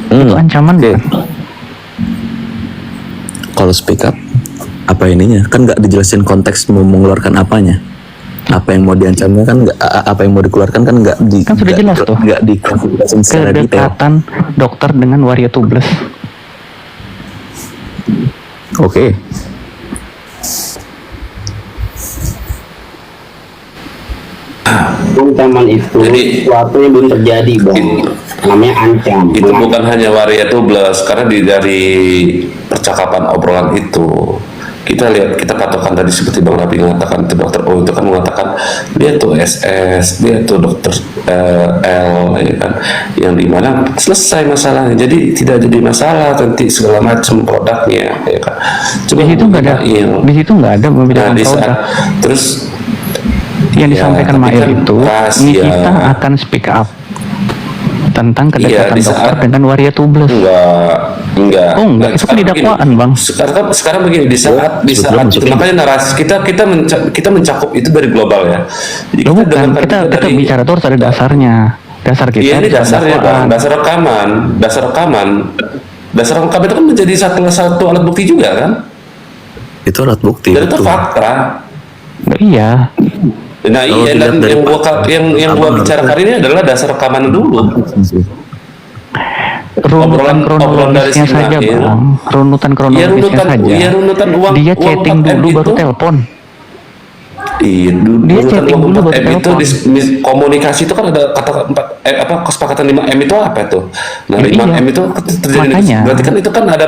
Itu ancaman Oke. kan? Kalau speak up, apa ininya? Kan nggak dijelasin konteks mau mengeluarkan apanya. Apa yang mau diancamnya kan nggak, apa yang mau dikeluarkan kan nggak di. Kan sudah jelas tuh. Nggak diklasifikasikan secara detail. Kedekatan dokter dengan waria tubles. Oke. Ancaman itu Jadi- sesuatu yang belum terjadi, Bang. Namanya ancam. Itu bukan hanya waria tubles, karena dari percakapan obrolan itu kita lihat, kita patokan tadi seperti Bang Rabi mengatakan itu dokter O itu kan mengatakan dia tuh SS, dia tuh dokter L, ya kan, yang dimana selesai masalahnya, jadi tidak jadi masalah nanti segala macam produknya, ya kan. Di situ nggak ada. Di situ nggak ada Nah, membedakan di produk. saat terus Yang Ya, disampaikan tapi Mail kan itu, rahasia. ini kita akan speak up tentang kedekatan di dokter saat- dengan waria tubles. enggak. Oh, enggak. Itu kan di Sekarang dakwaan, begini. Bang. Sekarang begini, di saat itu, makanya narasi kita mencakup itu dari global ya. Jadi Loh, bukan, dengarkan kita dari- bicara tuh harus ada dasarnya. Dasar kita Iya, ini harus ada dasarnya Bang, dakwaan. dasar rekaman. Dasar rekaman itu kan menjadi satu alat bukti juga kan? Itu alat bukti. Dan itu betul. fakta. Iya. Nah, Kalau iya, dilihat dan dari yang gua bicarakan ini adalah dasar rekaman dulu. Runutan obrolan dari kronologisnya si saja, Mail. Bang. Runutan kronologisnya saja. runutan uang. Dia uang chatting 4M dulu baru itu. telepon. Iya, Dia runutan chatting uang dulu 4M baru itu telepon. komunikasi itu kan ada kata kesepakatan 5M itu apa tuh? Nah, Ya, 5M iya. itu terjadi. Makanya. Berarti kan itu kan ada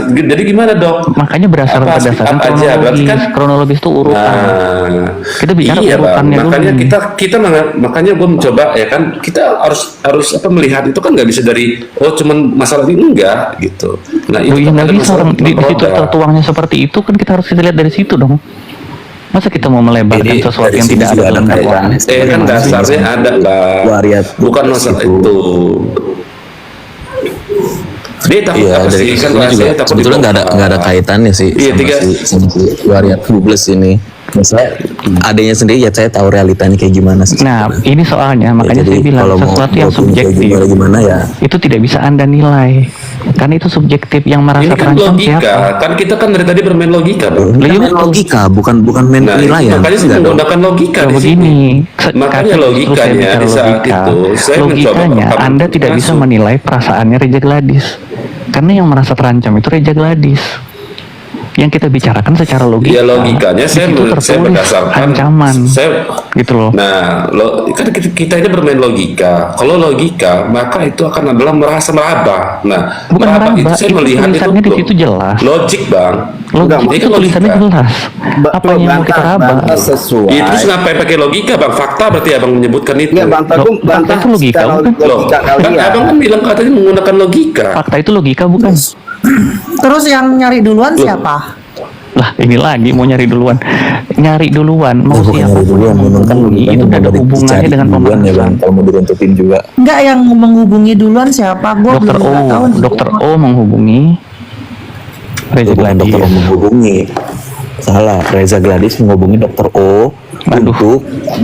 jadi gimana, Dok? Makanya berdasarkan Apa aja? Berarti kan kronologis itu urutan. Nah, Kita bicara iya, Bang. urutannya Makanya dulu. makanya gue mencoba ya kan, kita harus melihat itu kan nggak bisa dari cuman masalah ini, enggak gitu. Nah, Loh, ya kan nggak ada bisa masalah orang di situ produk. tertuangnya seperti itu kan kita harus lihat dari situ dong. Masa kita mau melebarkan Ini sesuatu dari yang sini tidak ada juga dalam ada dakwaan? kaitannya. Kan dasarnya ada, Bang. Waria Bukan tubles masalah itu. itu. Dia takut Iya, apa dari sih? Kan sini juga rahasianya takut sebetulnya dibongkar. nggak ada kaitannya sih Iya, sama si waria tubles ini. Misalnya adanya sendiri ya saya tahu realitanya kayak gimana sih. Nah, ini soalnya makanya jadi saya bilang kalau mau sesuatu yang opini kayak subjektif gimana ya. itu tidak bisa Anda nilai. Karena itu subjektif, yang merasa Ini kan terancam logika. siapa? Kan kita kan dari tadi bermain logika, Bang. Lah, iya Main betul. logika bukan main Nah, penilaian. makanya saya Enggak dong. menggunakan logika Ya di sini. begini, Makanya justru saya logikanya bicara di saat logika. itu saya mencoba Logikanya merekam Anda tidak bisa langsung. menilai perasaannya Reja Gladys. Karena yang merasa terancam itu Reja Gladys. Yang kita bicarakan secara logika. Ya logikanya di saya situ tertulis berdasarkan ancaman. saya Gitu loh. Nah, kan kita ini bermain logika. Kalau logika, maka itu akan adalah merasa meraba. Nah, Bukan meraba, itu saya itu melihat itu tulisannya di situ jelas. logik, Bang. Logik Ini itu kan tulisannya logika. jelas. Apa yang mau kita raba? Bantah sesuai. Ya, terus ngapain pakai logika, Bang? Fakta berarti Abang menyebutkan itu. Enggak, bantah Loh, bantah fakta itu logika, secara bukan? Loh, logika kan kalian. Abang kan bilang katanya menggunakan logika. Fakta itu logika bukan? Terus yang nyari duluan siapa? Lah ini lagi mau nyari duluan. Nyari duluan mau Bukan siapa nyari duluan, memang kan menghubungi logikanya itu udah ada dari hubungannya dicari dengan duluan ya bang. pembahasan. Kalau mau diruntupin juga. Enggak, yang menghubungi duluan siapa? Gue Dokter belum O, tahu. Dokter O menghubungi Reza Bukan Gladys. dokter O menghubungi. Salah, Reza Gladys menghubungi dokter O Aduh. untuk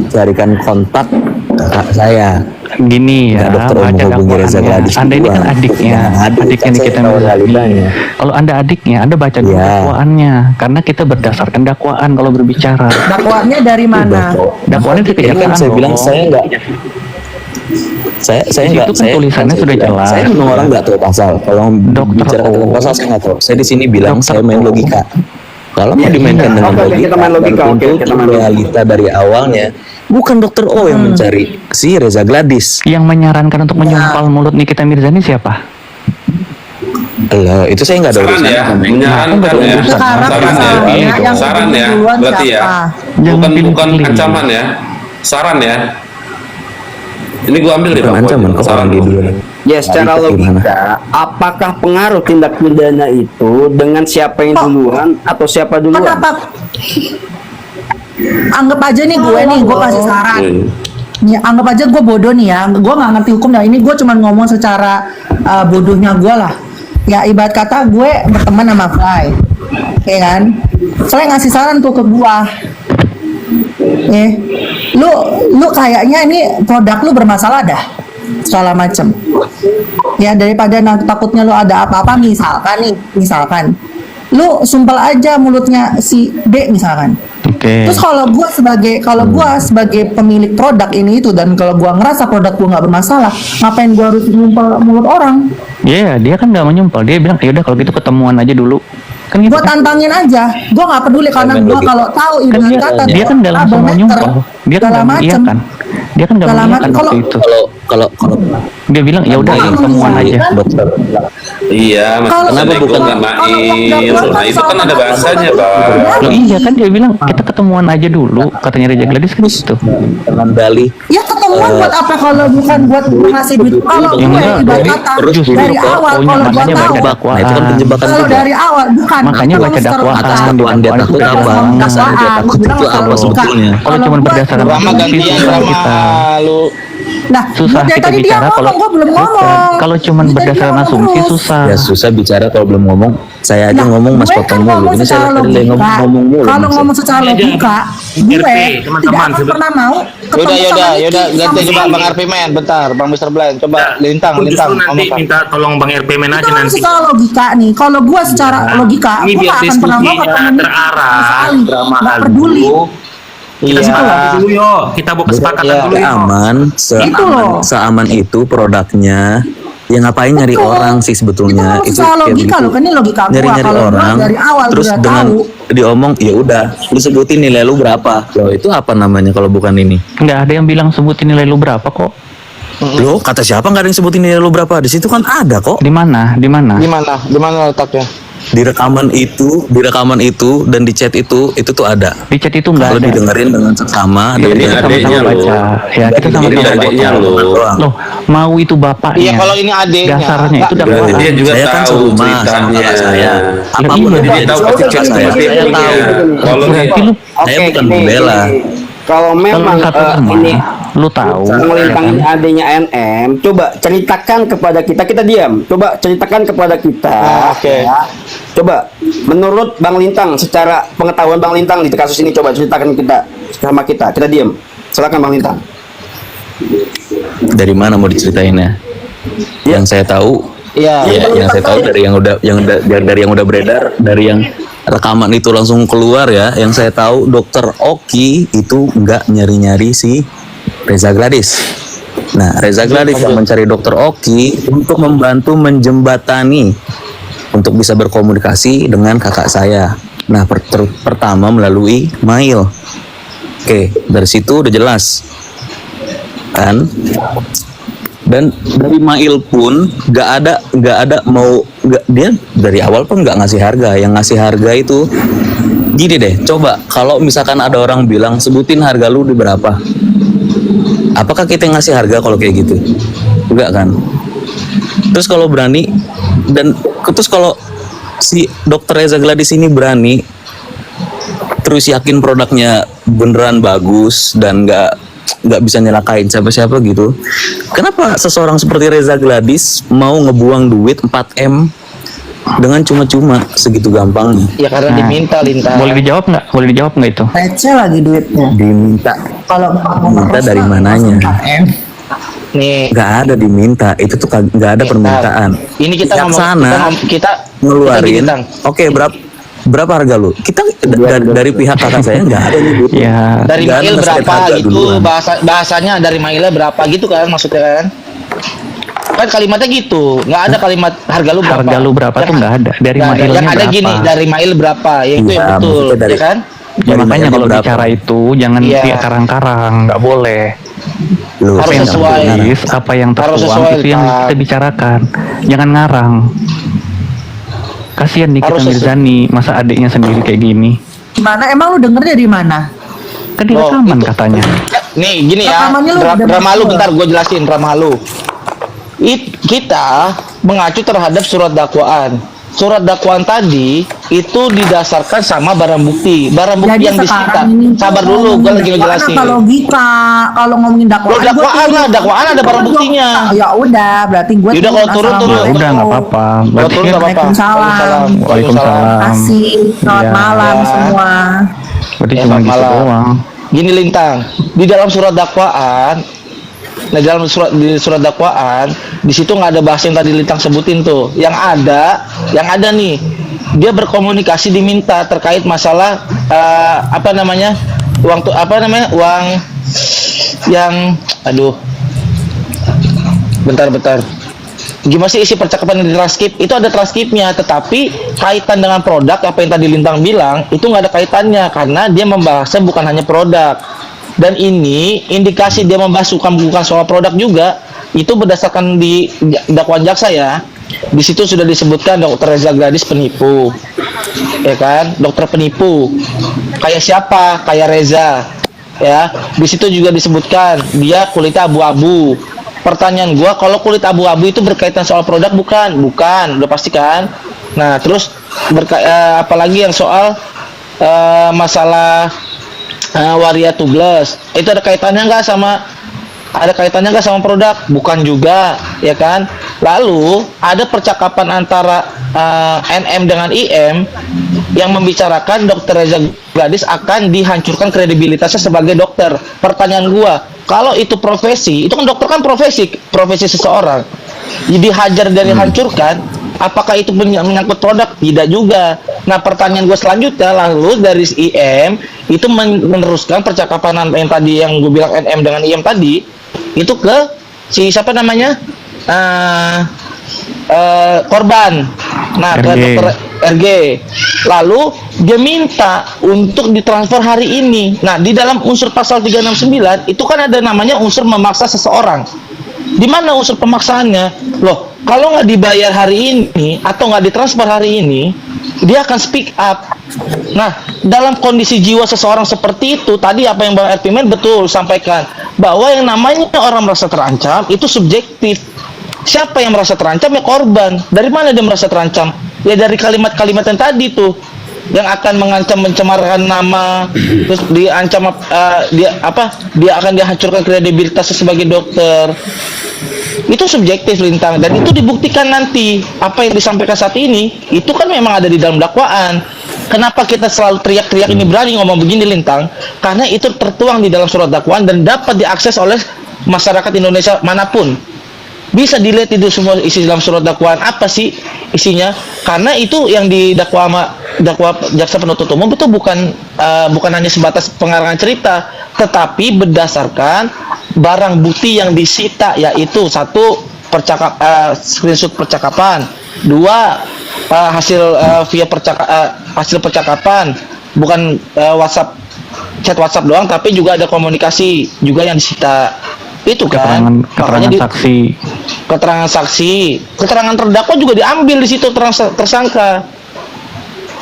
carikan kontak kakak saya. Gini ya, Nggak dokter O baca menghubungi Reza dakwaannya. Gladys Anda ini kan duluan. adiknya, Nah, adik, adiknya kan saya Nikita tahu Mirzani. realitanya. Kalau Anda adiknya, Anda baca dulu Ya. dakwaannya, karena kita berdasarkan dakwaan kalau berbicara. Dakwaannya dari mana? Dakwaannya di Ini kan kejaksaan saya bilang loh. saya enggak. Saya Di situ enggak. kan Saya tulisannya saya sudah bilang, jelas. Saya memang orang enggak tahu pasal. Kalau Dokter bicara O. tentang pasal saya enggak tahu. Saya di sini bilang Dokter saya main O. logika. Kalau mau dimainkan dengan Oke, logika, kita main logika, dan oke, untuk kita main logika. realita dari awalnya, bukan dokter O yang mencari si Reza Gladys. Yang menyarankan untuk menyumpal mulut Nikita Mirzani siapa? Lah, itu saya nggak ada Saran urusan. ya, menyarankan ya. Sekarang Saran ya. masalahnya yang Saran ya, duluan berarti ya. siapa? Jangan Bukan pilih-pilih. ancaman ya. Saran ya. Ini gua ambil deh Bukan Bang. ancaman kok Saran orang di lu. duluan. Ya secara Gimana? logika, apakah pengaruh tindak pidana itu dengan siapa yang duluan atau siapa duluan? Kenapa? Anggap aja nih gue kasih saran. Hmm. Nih, anggap aja gue bodoh nih ya. Gue nggak ngerti hukum. Nah ini gue cuma ngomong secara bodohnya gue lah. Ya ibarat kata gue berteman sama Fly, ya kan? Fly ngasih saran tuh ke gue. Lu kayaknya ini produk lu bermasalah dah. segala macam. Ya daripada takutnya lu ada apa-apa, misalkan lu sumpel aja mulutnya si B misalkan. Oke. Terus kalau gua sebagai pemilik produk ini itu, dan kalau gua ngerasa produk gua nggak bermasalah, ngapain gua harus nyumpel mulut orang? Iya, dia kan nggak mau nyumpel. Dia bilang, ya udah kalau gitu ketemuan aja dulu. Kan gitu. Gua Kan? tantangin aja, gua nggak peduli karena gua kalau tahu Kan ibarat dia, kata dia kan nggak langsung mau nyumpel. Dia kan nggak mengiyakan. Dia kan nggak Segala mengiyakan macem. waktu itu. Kalau Dia bilang, ya udah Kalau ketemuan aja. dokter Iya, Kalau- maksudnya Kenapa bukan- nggak mail. Nah, itu kan ada bahasanya, Bang. Loh, iya kan dia bilang kita ketemuan aja dulu, katanya Reza Gladys kan gitu. dengan dalih ya ketemuan buat apa kalau bukan buat ngasih duit? Kalau Ya gue enggak, ibarat dari- kata terus dari dulu, awal pokoknya kalau gua makanya tahu, baca nah, dakwaan. itu kan penjebakan kalau juga. dari awal bukan. Makanya Kalau baca secara dakwaan. atas dakwaan, dakwaan dia takut Dakwaan apa? itu Atas dakwaan, dia takut bilang itu apa kalau sebetulnya? Kalau cuma gua- berdasarkan Rama asumsi gantian susah Rama kita. lu. Nah, Susah dari kita tadi dia bicara kalau ngomong, gue belum ngomong. kalau cuma Dari tadi berdasarkan dia ngomong asumsi terus. susah. Ya susah bicara kalau belum ngomong. Saya aja Nah, ngomong mas gue potong kan mulu. ngomong Ini secara saya tadi logika. ngomong mulu. Kalau Mas. ngomong secara logika, gue teman-teman, tidak akan sebut- pernah mau ketemu Yaudah, sama yaudah, Niki, ganti sama coba Sally. Bang RP main, bentar, Bang Mr. Blind, coba lintang, Aku lintang, justru nanti ngomong. minta tolong Bang RP men Itu aja kan nanti. secara logika nih. Kalau gue secara logika, Ini gue biar gak akan pernah mau diskusinya ketemu Niki terarah, sama Sally. drama Gak peduli. Kita Iya. sepakati dulu yuk. Kita buat kesepakatan Iya. dulu yuk. Aman, Itu loh. seaman itu produknya. Ya ngapain nyari Betul. orang sih sebetulnya? Itu secara kayak logika begitu. loh, kan ini logika gua. Nyari-nyari Kalau gua orang, dari awal terus udah dengan tahu. diomong, ya udah, lu sebutin nilai lu berapa? Loh itu apa namanya kalau bukan ini? Nggak ada yang bilang sebutin nilai lu berapa kok. Loh kata siapa nggak ada yang sebutin nilai lu berapa? Di situ kan ada kok. Di mana? Di mana? Di mana letaknya? Di rekaman itu dan di chat itu tuh ada. Di chat itu nggak Kalau ada. didengerin dengan seksama, Iya, dan ini didengerin adeknya sama-sama loh. baca. Ya kita Ini sama-sama adeknya baca. loh. Loh, mau itu bapaknya. Iya, kalau ini adeknya. Dasarnya itu Nggak, dakwaan. Dia juga Saya kan tahu serumah sama ceritanya. kakak saya. Apapun iya, yang Dia dia tahu cerita pasti saya, saya saya tahu. Kalau Berarti lu Saya bukan membela. Kalau kalau memang satu sama, ini lu tahu. melintang ya kan? adanya NM, coba ceritakan kepada kita diam. Coba ceritakan kepada kita. Oke. Ya. Coba menurut Bang Lintang, secara pengetahuan Bang Lintang di kasus ini, coba ceritakan sama kita diam. Silakan Bang Lintang. Dari mana mau diceritainnya? Yang saya tahu, Iya. ya, yang saya tahu dari yang udah beredar, dari yang rekaman itu langsung keluar ya. Yang saya tahu Dokter Oki itu nggak nyari-nyari si Reza Gladys. Nah, Reza Gladys yang mencari Dokter Oki untuk membantu menjembatani untuk bisa berkomunikasi dengan kakak saya. Nah, pertama melalui mail. Oke, dari situ udah jelas kan. Dan dari Mail pun nggak ada dia dari awal pun nggak ngasih harga. Yang ngasih harga itu gini deh, coba kalau misalkan ada orang bilang sebutin harga lu di berapa, apakah kita yang ngasih harga kalau kayak gitu? Enggak kan? Terus kalau berani terus kalau si Dokter Reza Gladys ini berani terus yakin produknya beneran bagus dan nggak bisa nyelakain siapa-siapa gitu. Kenapa seseorang seperti Reza Gladys mau ngebuang duit 4M dengan cuma-cuma segitu gampangnya? Ya karena Nah, diminta lintang. Boleh dijawab nggak? Boleh dijawab nggak itu? Receh lagi duitnya. Diminta, Kalau minta dari mananya? Nih. Nggak ada diminta, itu tuh nggak ada permintaan. Ini kita Pihak ngomong sana kita ngeluarin. gini, Tang. Oke, berapa harga lu? Kita dari pihak kakak saya nggak ada nih duit. Ya, Dari Nggak ada mail nge-state berapa harga gitu, duluan. bahasanya dari mailnya berapa gitu kan maksudnya kan? Kan kalimatnya gitu, nggak ada kalimat harga lu berapa. harga lu berapa Ya tuh kan? nggak ada. Dari Nggak ada. mailnya Yang ada berapa? gini, dari mail berapa, ya itu Iya, yang betul, maksudnya dari- ya kan? Ya, Dari makanya mailnya kalau berapa? bicara itu jangan Iya. via karang-karang, nggak boleh. Lu Harus Apa yang sesuai. tertulis, apa yang Harus tertuang sesuai, itu yang Pak. kita bicarakan. Jangan ngarang. Kasihan nih kita Harus sesuai. Mirzani, masa adiknya sendiri kayak gini. Mana emang lu denger dari mana? Kan di Oh, rekaman itu. katanya. Nih gini ya, Rekamannya lu udah drama lu masuk. bentar gue jelasin drama lu. Kita mengacu terhadap surat dakwaan. Surat dakwaan tadi itu didasarkan sama barang bukti. Barang bukti yang disita. ini Sabar tuh dulu, gue ngomongin lagi dakwaan ngejelasin. apa logika? Kalau ngomongin dakwaan, Lo dakwaan gua lah, turun. dakwaan ada barang buktinya. Ya udah, berarti gue Yaudah, kalau turun, turun. Ya udah nggak apa-apa. Kalau Berarti turun nggak apa-apa. Waalaikumsalam. Waalaikumsalam. Kasih, selamat Ya. malam Ya. semua. berarti Ya, cuma selamat gitu malam. doang. Gini Lintang, di dalam surat dakwaan Nah dalam di surat dakwaan di situ nggak ada bahasa yang tadi Lintang sebutin tuh. Yang ada nih dia berkomunikasi diminta terkait masalah uang yang bentar. Gimana sih isi percakapan yang di transkrip? Itu ada transkripnya, tetapi kaitan dengan produk apa yang tadi Lintang bilang itu nggak ada kaitannya karena dia membahasnya bukan hanya produk. Dan ini indikasi dia membahas bukan soal produk juga itu berdasarkan di dakwaan jaksa ya. Di situ sudah disebutkan Dr. Reza Gladys penipu, ya kan? Dokter penipu. Kayak siapa? Kayak Reza, ya. Di situ juga disebutkan dia kulitnya abu-abu. Pertanyaan gua, kalau kulit abu-abu itu berkaitan soal produk bukan, udah pasti kan? Nah, terus apalagi yang soal masalah waria tubles, itu ada kaitannya nggak sama produk? Bukan juga, ya kan? Lalu ada percakapan antara NM dengan IM yang membicarakan Dr. Reza Gladys akan dihancurkan kredibilitasnya sebagai dokter. Pertanyaan gua, kalau itu profesi, itu kan dokter kan profesi seseorang. Jadi hajar dan dihancurkan, apakah itu menyangkut produk? Tidak juga. Nah, pertanyaan gue selanjutnya, lalu dari IM itu meneruskan percakapan yang tadi yang gue bilang NM dengan IM tadi, itu ke si siapa namanya? Korban. Nah, ke dokter RG. Lalu dia minta untuk ditransfer hari ini. Nah, di dalam unsur pasal 369 itu kan ada namanya unsur memaksa seseorang. Di mana unsur pemaksaannya? Loh, kalau nggak dibayar hari ini atau nggak ditransfer hari ini, dia akan speak up. Nah, dalam kondisi jiwa seseorang seperti itu, tadi apa yang Bang Erpimen betul sampaikan, bahwa yang namanya orang merasa terancam itu subjektif. Siapa yang merasa terancam? Ya korban. Dari mana dia merasa terancam? Ya dari kalimat-kalimat yang tadi tuh, yang akan mengancam mencemarkan nama, terus diancam dia akan dihancurkan kredibilitasnya sebagai dokter. Itu subjektif Lintang, dan itu dibuktikan nanti. Apa yang disampaikan saat ini itu kan memang ada di dalam dakwaan. Kenapa kita selalu teriak-teriak ini, berani ngomong begini Lintang? Karena itu tertuang di dalam surat dakwaan dan dapat diakses oleh masyarakat Indonesia manapun. Bisa dilihat itu semua isi dalam surat dakwaan apa sih isinya, karena itu yang didakwa jaksa penuntut umum itu bukan hanya sebatas pengarangan cerita, tetapi berdasarkan barang bukti yang disita, yaitu satu screenshot percakapan, dua hasil percakapan, bukan chat WhatsApp doang, tapi juga ada komunikasi juga yang disita. Itu kan keterangan saksi, keterangan terdakwa juga diambil di situ, tersangka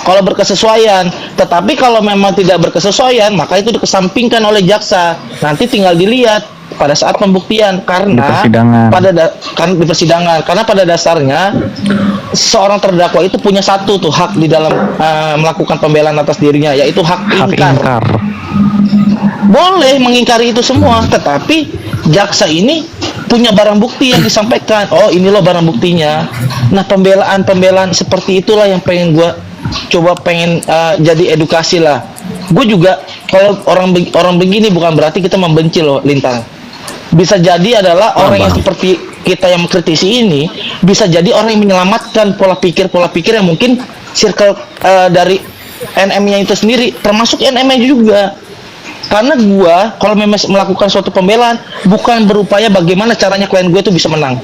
kalau berkesesuaian. Tetapi kalau memang tidak berkesesuaian, maka itu dikesampingkan oleh jaksa, nanti tinggal dilihat pada saat pembuktian, karena di persidangan karena pada dasarnya seorang terdakwa itu punya satu tuh hak di dalam melakukan pembelaan atas dirinya, yaitu hak ingkar. Boleh mengingkari itu semua, tetapi jaksa ini punya barang bukti yang disampaikan. Oh, ini loh barang buktinya. Nah, pembelaan seperti itulah yang pengen gue coba jadi edukasi lah. Gue juga kalau orang begini bukan berarti kita membenci loh Lintang. Bisa jadi adalah orang yang seperti kita yang mengkritisi ini, bisa jadi orang yang menyelamatkan pola pikir yang mungkin circle dari NM-nya itu sendiri, termasuk NM-nya juga. Karena gua kalau memang melakukan suatu pembelaan bukan berupaya bagaimana caranya klien gue itu bisa menang.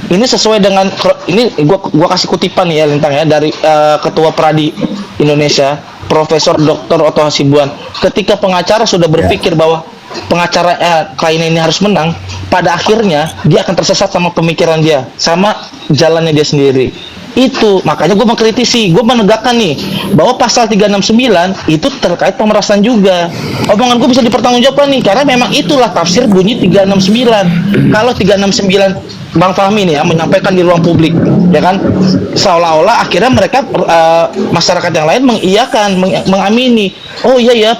Ini sesuai dengan ini gua kasih kutipan ya Lintang ya dari Ketua Pradi Indonesia, Profesor Dr. Otto Hasibuan. Ketika pengacara sudah berpikir bahwa pengacara klien ini harus menang, pada akhirnya dia akan tersesat sama pemikiran dia, sama jalannya dia sendiri. Itu makanya gue mengkritisi, gue menegakkan nih bahwa pasal 369 itu terkait pemerasan juga. Omongan gue bisa dipertanggungjawabkan nih, karena memang itulah tafsir bunyi 369. Kalau 369 Bang Fahmi nih ya menyampaikan di ruang publik, ya kan, seolah-olah akhirnya mereka masyarakat yang lain mengiyakan, mengamini. Oh iya ya,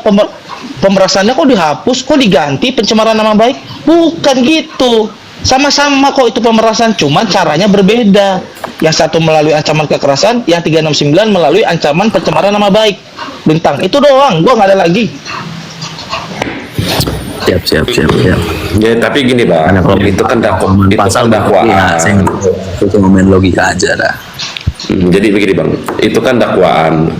pemerasannya kok dihapus, kok diganti pencemaran nama baik? Bukan gitu. Sama-sama kok itu pemerasan, cuma caranya berbeda. Yang satu melalui ancaman kekerasan, yang 369 melalui ancaman pencemaran nama baik. Bintang, itu doang, gua nggak ada lagi. Siap. Ya tapi gini bang, itu kan dakwaan, itu kan dakwaan. Ya, saya cuma main logika aja dah. Jadi begini bang, itu kan dakwaan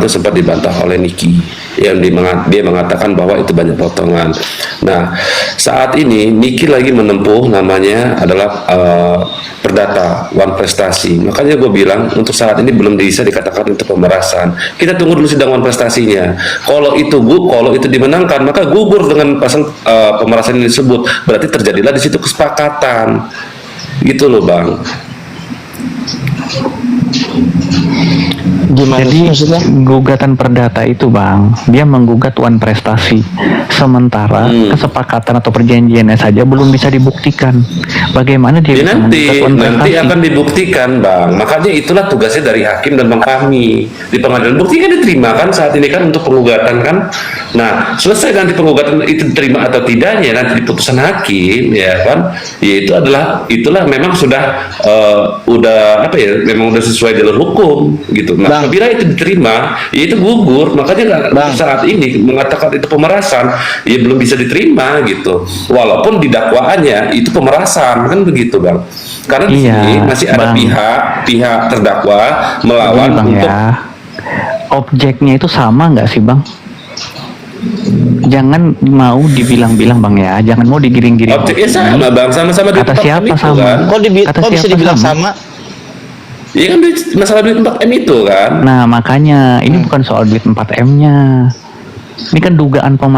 itu sempat dibantah oleh Niki yang dia mengatakan bahwa itu banyak potongan. Nah saat ini Niki lagi menempuh namanya adalah perdata one prestasi. Makanya gue bilang untuk saat ini belum bisa dikatakan itu pemerasan. Kita tunggu dulu sidang one prestasinya. Kalau itu dimenangkan maka gugur dengan pasal pemerasan ini disebut. Berarti terjadilah di situ kesepakatan. Gitu loh bang. Gimana Jadi sih maksudnya? gugatan perdata itu bang, dia menggugat one prestasi, sementara kesepakatan atau perjanjiannya saja belum bisa dibuktikan. Bagaimana dia bisa menggugat one Nanti prestasi? akan dibuktikan bang. Makanya itulah tugasnya dari hakim dan bang kami di pengadilan. Bukti kan diterima kan saat ini kan untuk penggugatan kan. Nah selesai nanti penggugatan itu diterima atau tidaknya nanti di putusan hakim ya kan. Ya itulah memang sudah udah apa ya, memang udah sesuai jalur hukum gitu. Nah apabila itu diterima ya itu gugur. Makanya saat ini mengatakan itu pemerasan ya belum bisa diterima gitu, walaupun di dakwaannya itu pemerasan kan begitu bang, karena di sini masih ada pihak terdakwa melawan Bang, untuk objeknya itu sama nggak sih bang? Jangan mau dibilang-bilang bang ya, jangan mau digiring-giring. objeknya sama bang, sama-sama di Kata tempat siapa itu, sama? kan? Kok bisa siapa dibilang sama? Iya kan masalah duit 4M itu kan. Nah makanya ini bukan soal duit 4M-nya, ini kan dugaan pemerasan.